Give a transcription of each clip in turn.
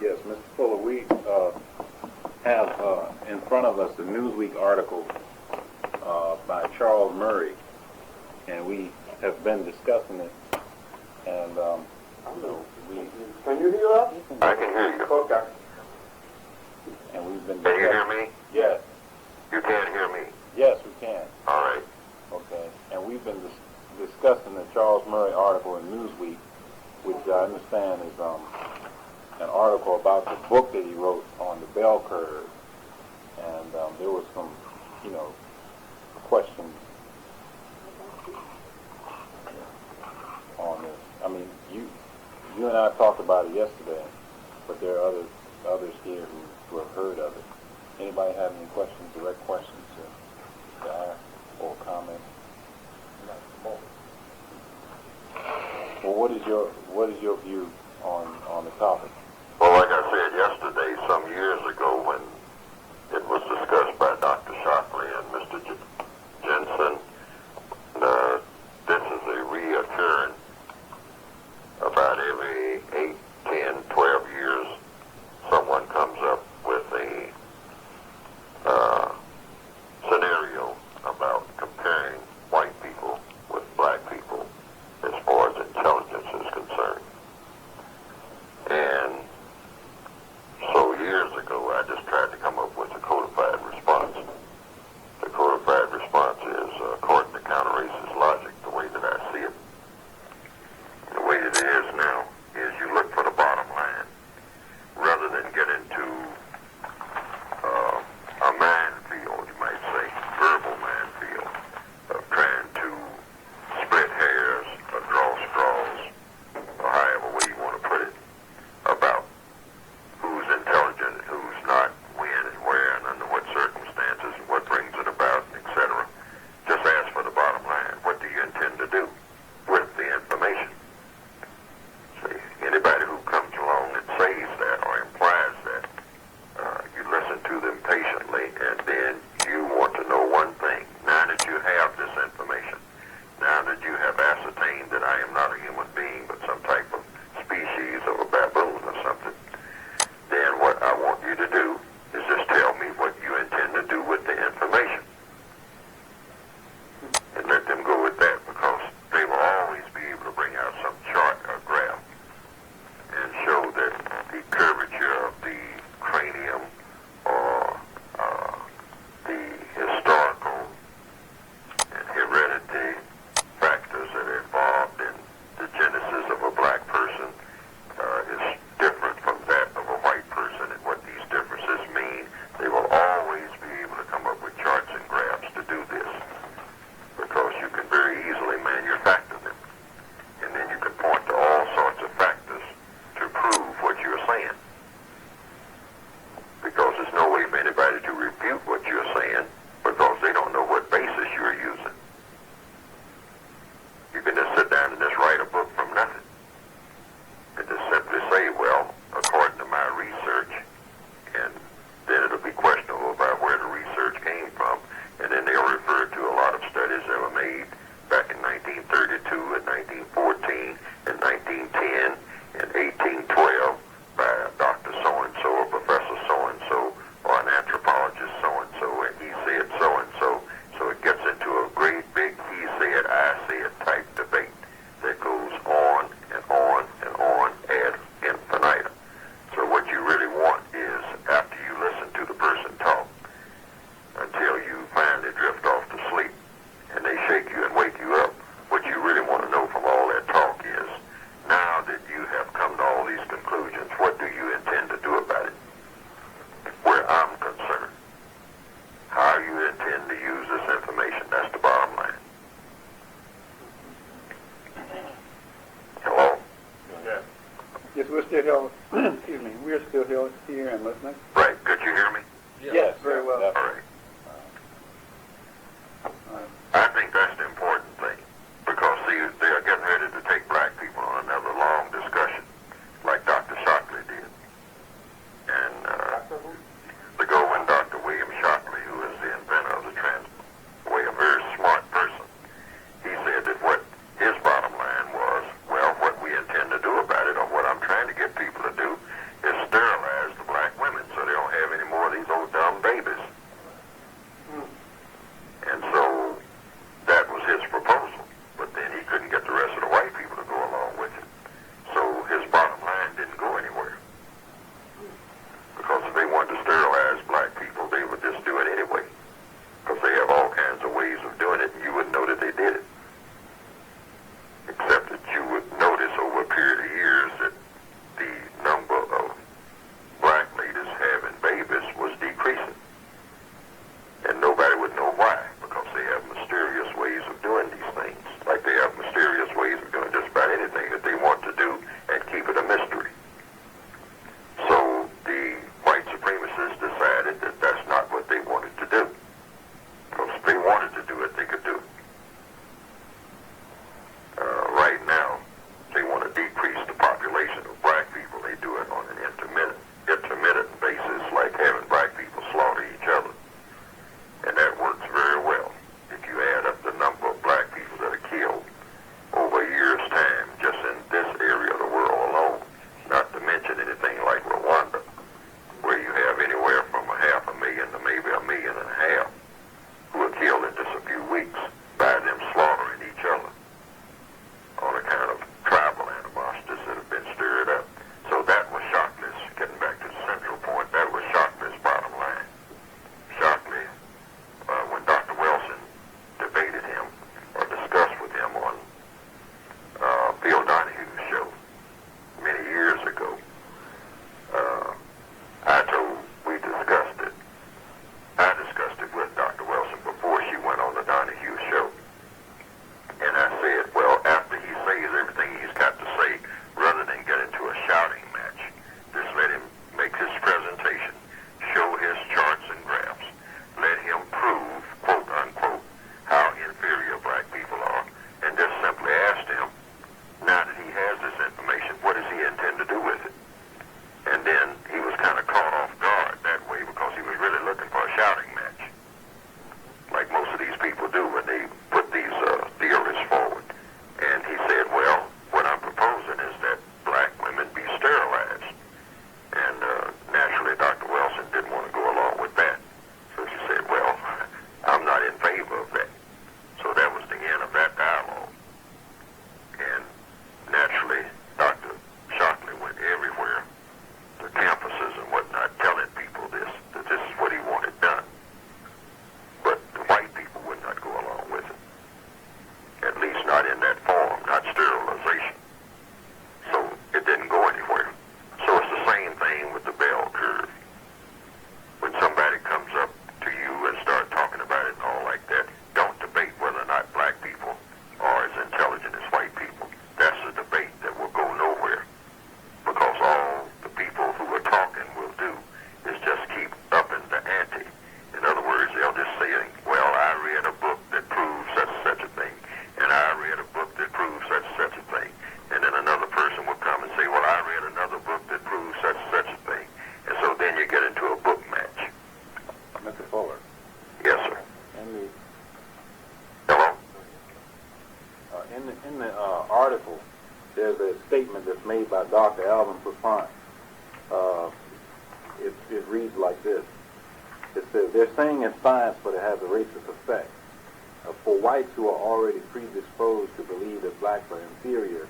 Yes, Mr. Fuller, we have in front of us a Newsweek article by Charles Murray, and we have been discussing it, and Can you hear us? I can hear you. Okay. and we've been Can you discussing. hear me? Yes, You can't hear me. yes, we can. All right. Okay, and we've been discussing the Charles Murray article in Newsweek, which I understand is an article about the book that he wrote on the bell curve, and there was some, questions on this. I mean, you and I talked about it yesterday, but there are others here who have heard of it. Anybody have any questions, direct questions to ask or comment? Well, what is your view on the topic? Well, like I said yesterday, some years ago when it was discussed by Dr. Shockley and Mr. Jensen, this is a reoccurring about every 8, 10, 12 years, someone comes up with a scenario about comparing white people with black people as far as intelligence is concerned. And so years ago, I just tried to come up with a codified response. The codified response is, according to counter-racist logic, the way that I see it. The way that it is now is you look for the bottom line rather than get into a minefield, you might say, verbal minefield of trying to split hairs or draw straws, or however way you want to put it, about who's intelligent and who's not, when and where and under what circumstances and what brings it about, etc. Just ask for the bottom line. What do you intend to do with the information? See, anybody who comes along and says that or implies that, you listen to them patiently, and then you want to know one thing. Now that you have this information, now that you have ascertained that I am not a human being but some type of species of a baboon or something, then what I want you to do is just tell me what you intend to do with the information. And let them go with that, because they will always be able to bring out some chart or graph and show that the curvature of the cranium or the historical and heredity factors that are involved in the genesis of a black person is different from that of a white person, and what these differences mean. They will always be able to come up with charts and graphs to do this, because you can very easily manufacture them, and then you can point to all sorts of factors to prove what you're saying, because there's no way for anybody to refute what you're saying, because they don't know what basis you're using. You can just sit down and just write a book from nothing and just simply say, well, according to my research, and then it'll be questionable about where the research came from, and then they'll refer to a lot of studies that were made back in 1932 and 1914 and 1910 and 1812 by Dr. So-and-so or Professor So-and-so or an anthropologist So-and-so, and he said so-and-so. So it gets into a great big he said, I said type debate that goes on and on and on ad infinitum. So what you really want is, after you listen to the person talk, until you finally drift off to sleep and they shake you and wake you up, what you really want to know from all that talk is, now that you have come to all these conclusions, what do you intend to do about it? Where I'm concerned, how you intend to use this information, that's the bottom line. Hello? Yes. Yes, we're still here. Excuse me. We're still here and listening. Right, could you hear me? Yes, very well. All right. I think that's the important thing, because see, they are getting ready to take black people on another long discussion, like Dr. Shockley did. And the Goldman Dr. William Shockley, who is the inventor of the transway, a very smart person, he said that what his bottom line was, well, what we intend to do about it, or what I'm trying to get people to do, is sterilize Dr. Alvin Papant. It reads like this. It says, they're saying it's science, but it has a racist effect. For whites who are already predisposed to believe that blacks are inferior,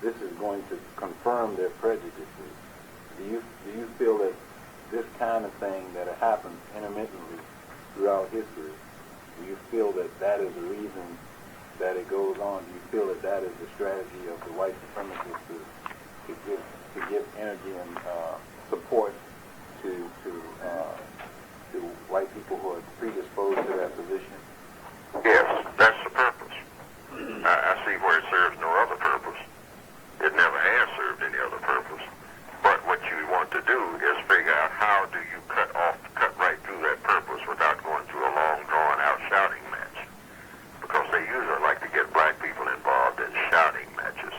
this is going to confirm their prejudices. Do you feel that this kind of thing that happens intermittently throughout history, do you feel that that is the reason that it goes on? Do you feel that that is the strategy of the white supremacists to give energy and support to white people who are predisposed to that position? Yes, that's the purpose. I see where it serves no other purpose. It never has served any other purpose. But what you want to do is figure out how do you cut right through that purpose without going through a long, drawn-out shouting match. Because they usually like to get black people involved in shouting matches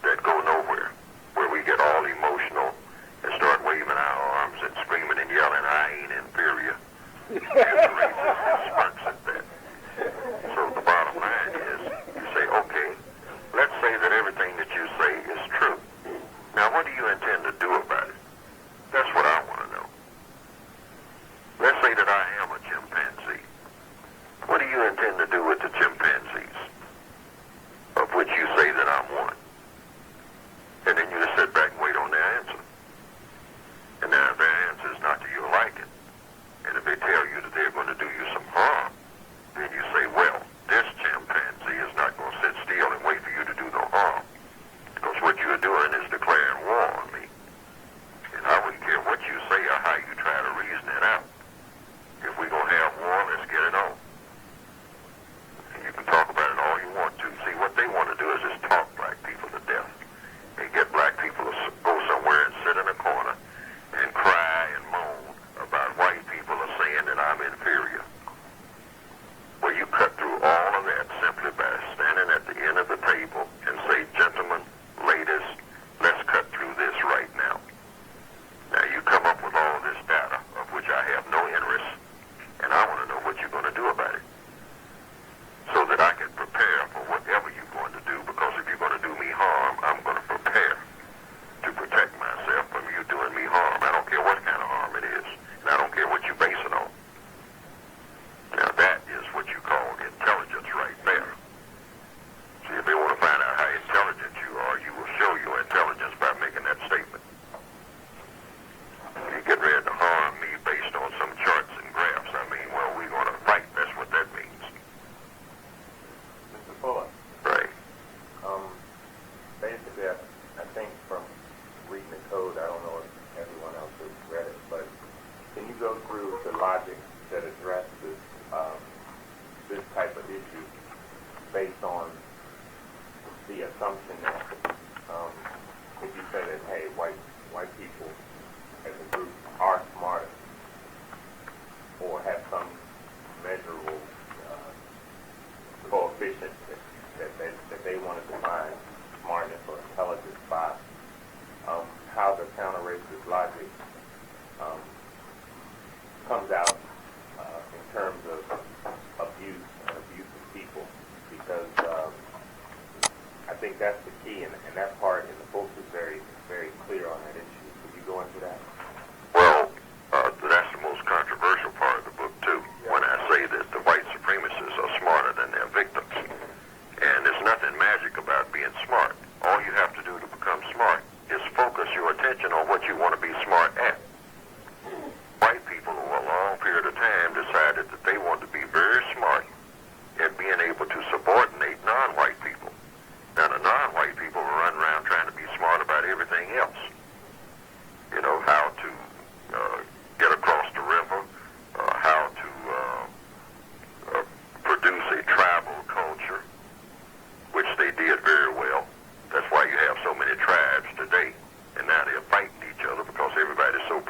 that go nowhere, where we get all emotional and start waving our arms and screaming and yelling, I ain't inferior. And the racist smirks at that. So the bottom line is, you say, okay, let's say that everything that you say is true. Now, what do you intend to do about it? That's what I want to know. Let's say that I am a chimpanzee. What do you intend to do with the chimpanzees, of which you say that I'm one? And then you just sit back and wait on their answer. And now if their answer is not to your liking, and if they tell you that they're going to do you some harm, then you say, well, this chimpanzee is not going to sit still and wait for you to do no harm. Because what you're doing is declaring war on me. And I wouldn't care what you say or how you try to reason it out. If we're going to have war, let's get it on. And you can talk about it all you want to. See, what they want to do is just talk black people to death. And get black people to go somewhere and sit in a corner and cry and moan about white people are saying that I'm inferior. Well, you cut through all of that simply by standing at the end of the table and say, gentlemen, ladies, let's cut through this right now. Now, you come up with all this data, of which I have no interest, and I want to know what you're going to do about it, so that I can prepare for whatever you're going to do, because if you're going to do me harm, I'm going to prepare to protect myself from you doing me harm. I don't care what kind of harm it is, and I don't care what you base it on. Now, that is what you call intelligence right there. See, if they want to find out how intelligent you are, you will show your intelligence by making that statement. You get ready to harm me based on some charts and graphs. I mean, well, we're going to fight. That's what that means. Mr. Fuller, Right. basically, I think from reading the code, I don't know if everyone else has read it, but can you go through the logic that addresses this type of issue based on the assumption that if you say that, hey, white people as a group are smarter or have some measurable coefficient that they want to define smartness or intelligence by, how the counter-racist logic comes out in terms of abuse and abuse of people, because I think that's the key, and that part in the book is very, very clear on that issue. Could you go into that? Well, that's the most controversial part of the book, too, when I say that the white supremacists are smarter than their victims. And there's nothing magic about being smart. All you have to do to become smart is focus your attention on what you want to be smart at. White people over a long period of time decided that they want to be very smart at being able to subordinate non-white people. Now, the non-white people run around trying to be smart about everything else. You know, how to get across the river, how to produce a tribal culture, which they did very well. That's why you have so many tribes today. And now they're fighting each other because everybody's so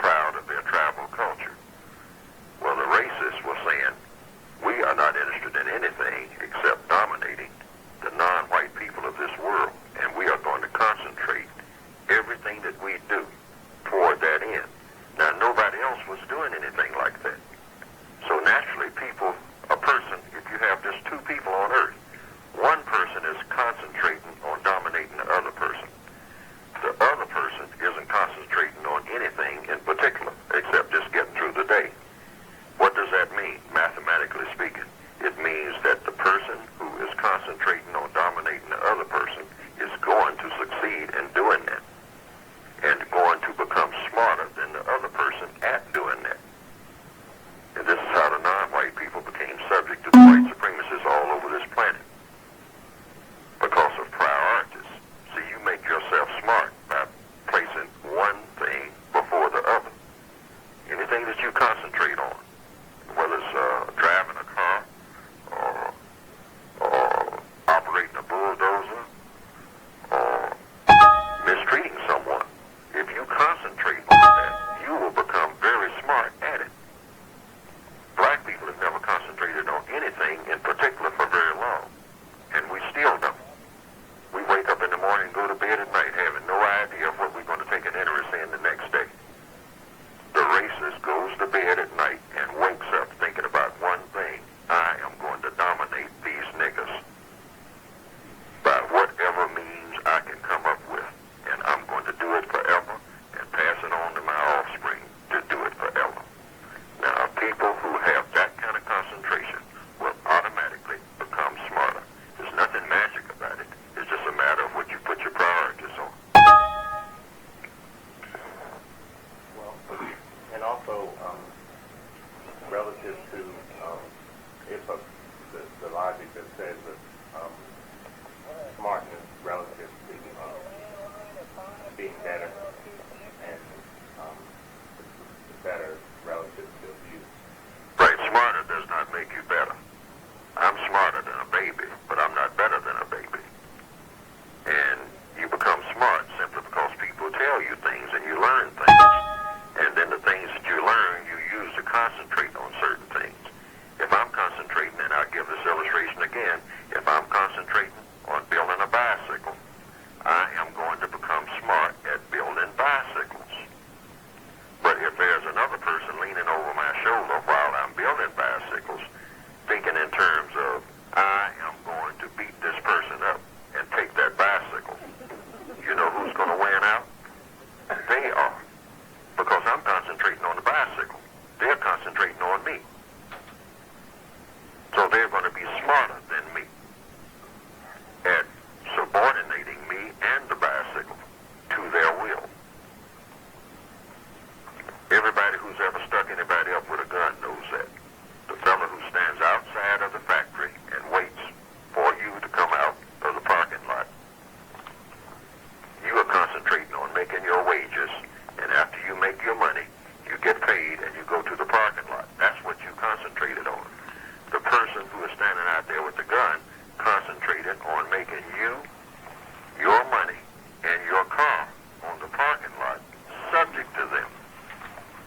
things and you learn things. And then the things that you learn, you use to concentrate on certain things. If I'm concentrating, and I'll give this illustration again, if I'm concentrating on building a bicycle, I am going to become smart at building bicycles. But if there's another person leaning over my shoulder while I'm building bicycles, thinking in terms of, I am going to beat this person up and take that bicycle, you know who's going to win out? They are. Because I'm concentrating on the bicycle. They're concentrating on me. So they're going to be smarter than me at subordinating me and the bicycle to their will. Everybody who's ever stuck anybody up with a gun knows that. The fellow who stands outside of the factory and waits for you to come out of the parking lot. You are concentrating on making your wages, and after you make your money, you get paid and you go to the parking lot. That's what you concentrated on. The person who is standing out there with the gun concentrated on making you, your money, and your car on the parking lot subject to them.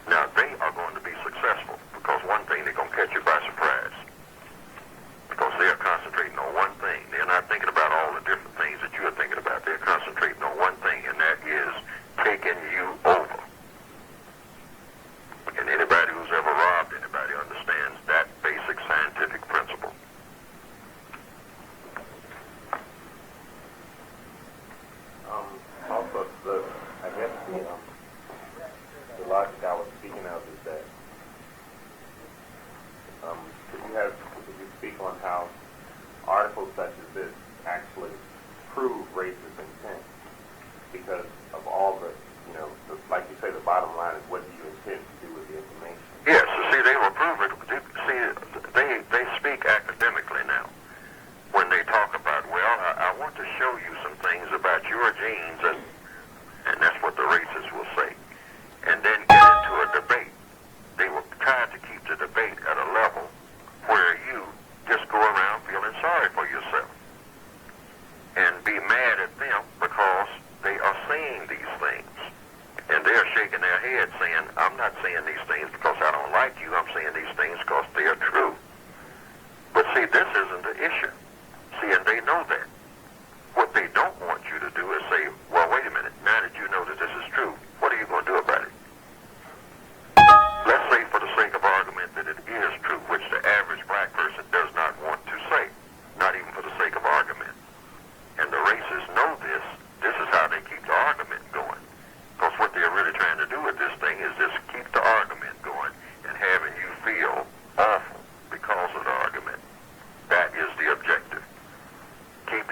Now, they are going to be successful because one thing, they're going to catch you by surprise because they are concentrating on one thing. They're not thinking about all the different things that you are thinking about. They're concentrating on one thing, and that is taking you over. And anybody who's ever robbed anybody understands that basic scientific principle. Also, I guess the logic I was speaking of is that could you speak on how articles such as this actually prove racist intent? Because of all the, like you say, the bottom line is what do you intend to do with the information? Yes, see, they will prove it. They speak academically now. When they talk about, well, I want to show you some things about your genes, and that's what the racists will say. And then get into a debate. They will try to keep the debate at a level where you just go around feeling sorry for yourself and be mad at them because they are saying these things. And they're shaking their head saying, I'm not saying these things because I don't like you. I'm saying these things because they are true. But see, this isn't the issue. See, and they know that. What they don't want you to do is say, well, wait a minute, now that you know that this is true, what are you going to do about it? Let's say for the sake of argument that it is true, which the average black person does not want to say, not even for the sake of argument. And the racists know this. This is how they keep the argument going. Because what they're really trying to do with this thing is just keep the argument going and having you feel awful because of the argument. That is the objective. Keep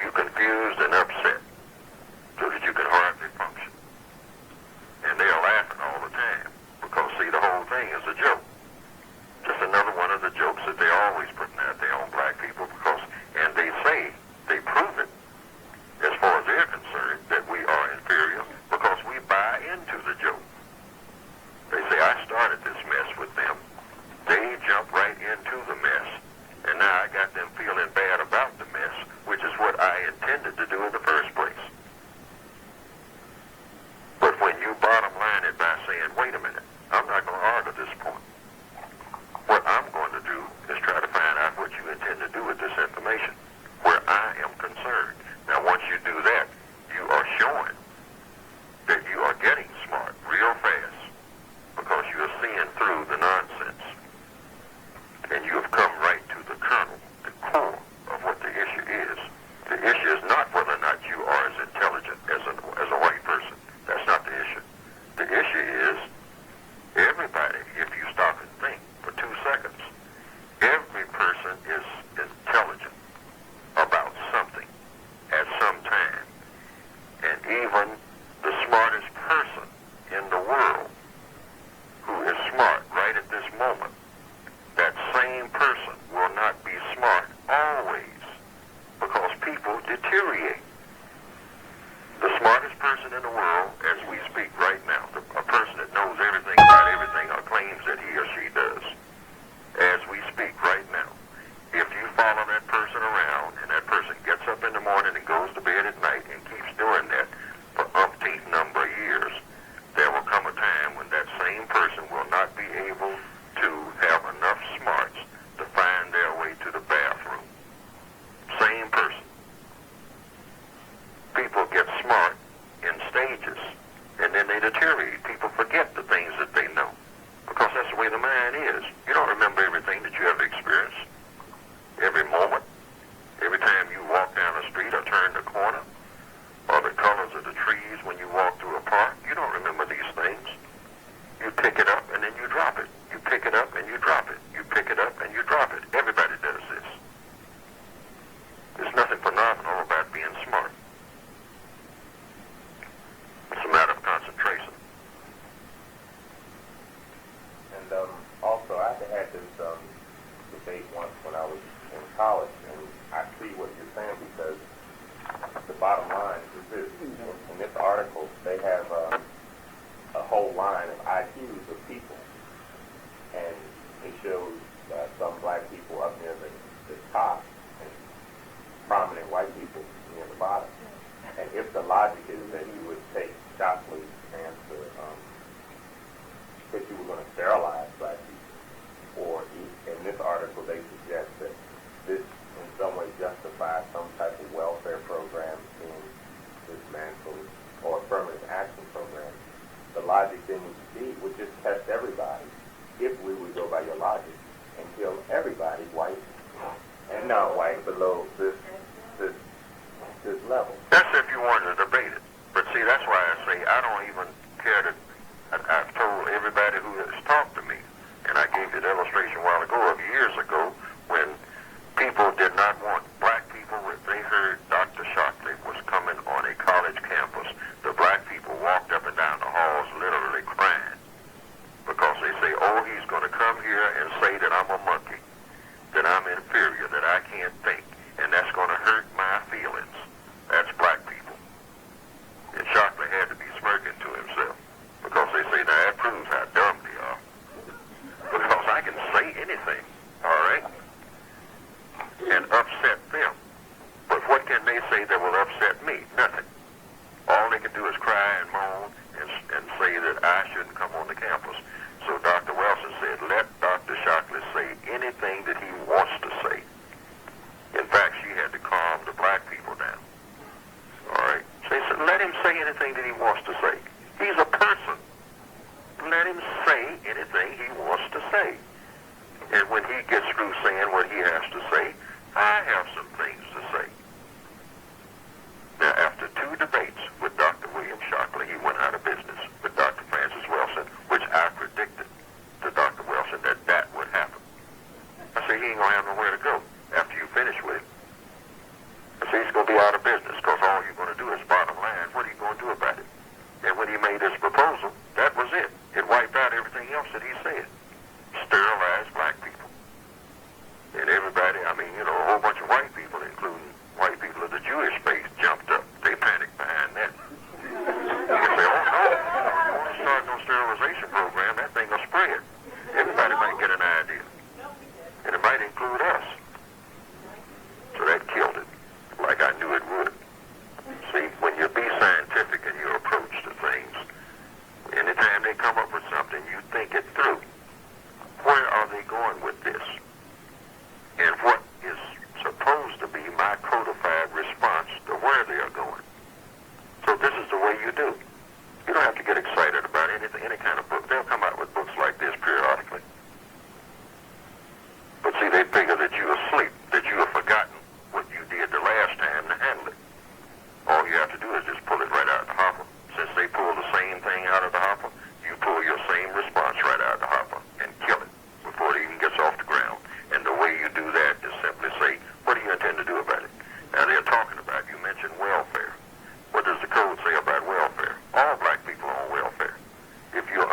IQs of people, and it shows some black people up near the top and prominent white people near the bottom. And if the logic is that you would take Shockley's answer, that you were going to sterilize black people, or in this article they suggest that this in some way justifies some type of welfare program being dismantled or affirmative action program, the logic then would just test everybody if we would go by your logic and kill everybody, white and non-white, below this level. That's if you wanted to debate it. But see, that's why I say I don't even care to. I've told everybody who has talked to me, and I gave you the illustration a while ago of years ago when people did not want black people. If they heard Dr. Shockley was coming on a college campus, the black people walked up and down the halls literally crying because they say, oh, he's going to come here and say that I'm a monkey, that I'm inferior, that I can't think, and that's going to hurt my feelings. That's black people. And Shockley had to be smirking to himself because they say, now that proves how dumb they are. Because I can say anything, all right, and upset them. But what can they say that will upset me? Nothing. All they can do is cry and moan and say that I shouldn't come on the campus. So Dr. Wilson said, let Dr. Shockley say anything that he wants to say. In fact, she had to calm the black people down. All right? So he said, let him say anything that he wants to say. He's a person. Let him say anything he wants to say. And when he gets through saying what he has to say, I have some things to say. Now, after 2 debates with Dr. William Shockley, he went out of business with Dr. Francis Wilson, which I predicted to Dr. Wilson that would happen. I said, he ain't going to have nowhere to go after you finish with him. I said, he's going to be out of business because all you're going to do is bottom line. What are you going to do about it? And when he made his proposal, that was it. It wiped out everything else that he said. Sterilized black people. And everybody, I mean, a whole bunch of white people, including white people of the Jewish faith, jumped up. They panicked behind that. You can say, oh no, you want to start no sterilization program, that thing will spread. Everybody might get an idea. And it might include us. So that killed it, like I knew it would. See, when you be scientific in your approach to things, anytime they come up with something, you think it through. Where are they going with this? And what is supposed to be my codified response to where they are going? So this is the way you do. You don't have to get excited about anything, any kind of book. They'll come out with books like this periodically. But see, they figure that you're asleep, that you have forgotten what you did the last time to handle it. All you have to do is just pull it right out of the hopper. Since they pull the same thing out of the hopper, you pull your same response right out of the hopper and kill it before it even gets off the ground. And the way you do that is simply say, what do you intend to do about it? Now they're talking about, you mentioned welfare. What does the code say about welfare? All black people are on welfare. If you're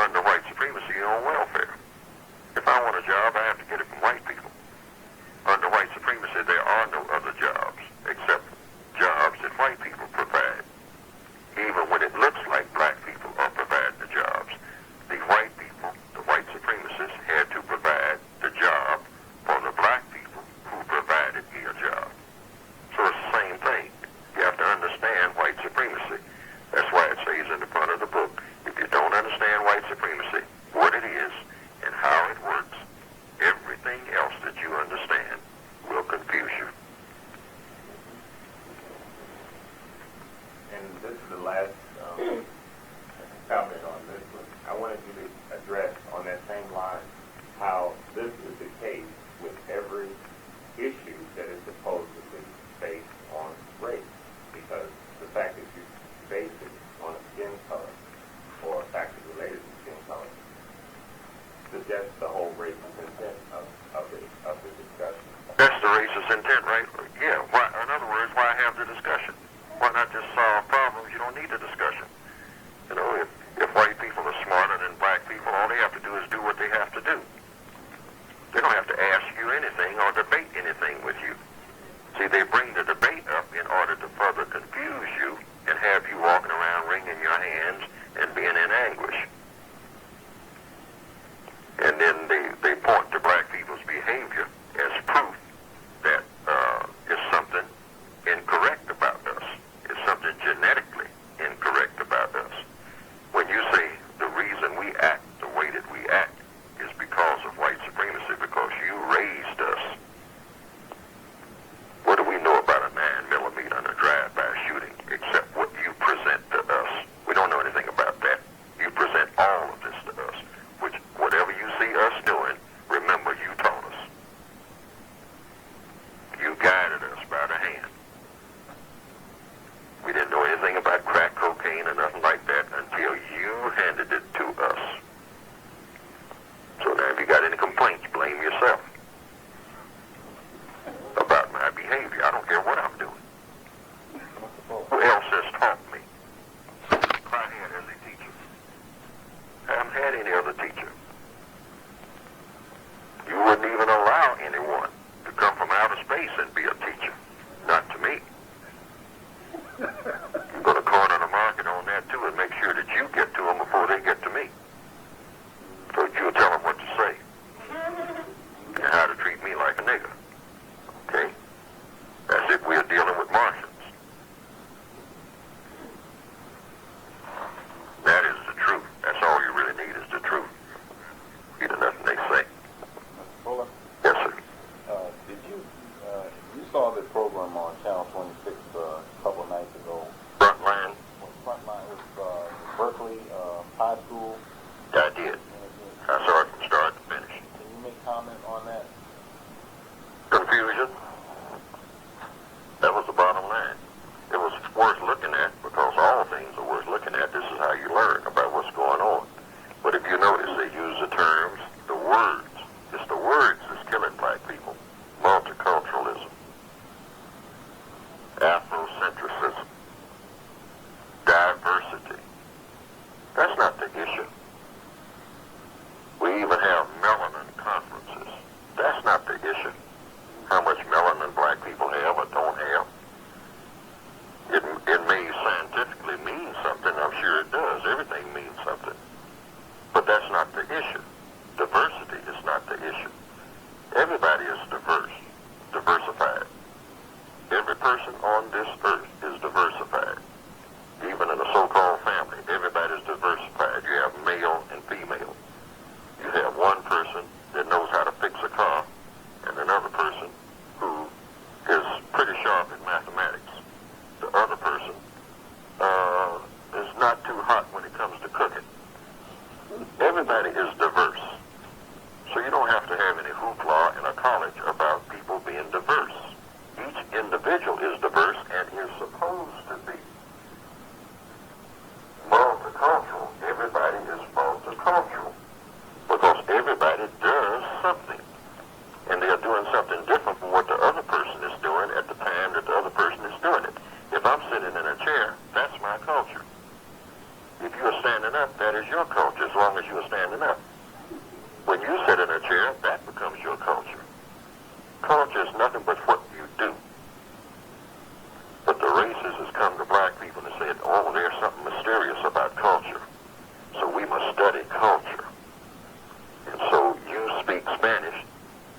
had any other teacher. You wouldn't even allow anyone to come from outer space and be a teacher. Not to me. You're going to corner the market on that too and make sure that you get to them before they get to me. So that you'll tell them what to say and how to treat me like a nigger. Okay? As if we're dealing with Martians. That is the truth. That's all you really need is the truth. You know nothing they say. Mr. Fuller, Yes, sir. did you saw the program on Channel 26 a couple of nights ago? Frontline? Frontline with Berkeley High School. Yeah, I did. I saw it from start to finish. Can you make comment on that? Confusion? That was the bottom line. It was worth looking at because all things are worth looking at. This is how you learn about what's going on. But if you notice, they use the terms, the words. It's the words that's killing black people. Multiculturalism. Afrocentrism. Diversity. That's not the issue. We even have melanin conferences. That's not the issue. How much melanin black people have or don't have. It may scientifically mean something. I'm sure it does. Everything means something. But that's not the issue. Diversity is not the issue. Everybody is diverse, diversified. Every person on this earth is diversified. Even in a so-called family, everybody's diversified. You have male and female. You have one person that knows how to fix a car and another person who is pretty sharp in mathematics. The other person is not too hot when it comes to cooking. Everybody is diverse. So you don't have to have any hoopla in a college about people being diverse. Each individual is diverse and is supposed to be multicultural. Everybody is multicultural because everybody does something. And they're doing something different from what the other person is doing at the time that the other person is doing it. If I'm sitting in a chair, that's my culture. If you're standing up, that is your culture as long as you're standing up. When you sit in a chair, that becomes your culture. Culture is nothing but what you do. But the racists has come to black people and said, oh, there's something mysterious about culture. So we must study culture. And so you speak Spanish.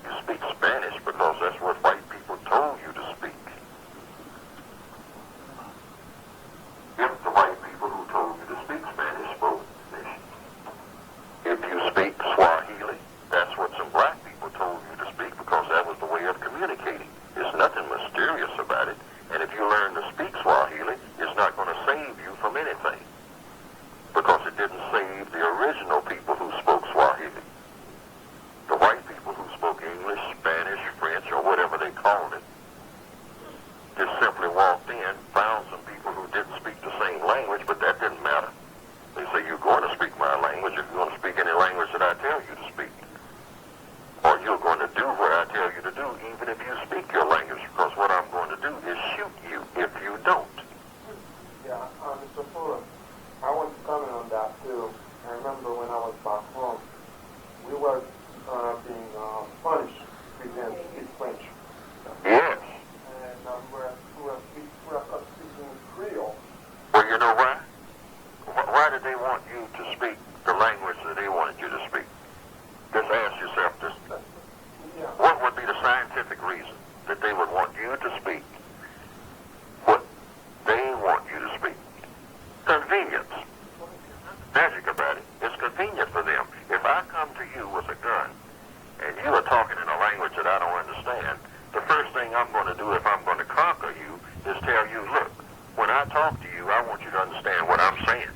You speak Spanish because that's what white people told you to speak. If the white people who told you to speak Spanish spoke Spanish. If you speak Swahili, that's what some black people told you to speak because that was the way of communicating. There's nothing mysterious about it. And if you learn to speak Swahili, it's not going to save you from anything. Because it didn't save the original people who spoke Swahili. The white people who spoke English, Spanish, French, or whatever they called it, just simply walked in, found some people who didn't speak the same language, but that didn't matter. They say, you're going to speak my language if you're going to speak any language that I tell you to speak. Or you're going to do what I tell you to do, even if you speak your language, because what I'm going to do is shoot you if you don't. Yeah, Mr. Fuller, I want to comment on that too. I remember when I was back home, we were being punished if we didn't speak French. Yes. And we were speaking Creole. Well, you know why? Why did they want you to speak the language that they wanted you to speak? Just ask yourself this. Yeah. What would be the scientific reason that they would want you to speak what they want you to speak? Convenience. Magic about it. It's convenient for them. If I come to you with a gun and you are talking in a language that I don't understand, the first thing I'm going to do if I'm going to conquer you is tell you, look, when I talk to you, I want you to understand what I'm saying.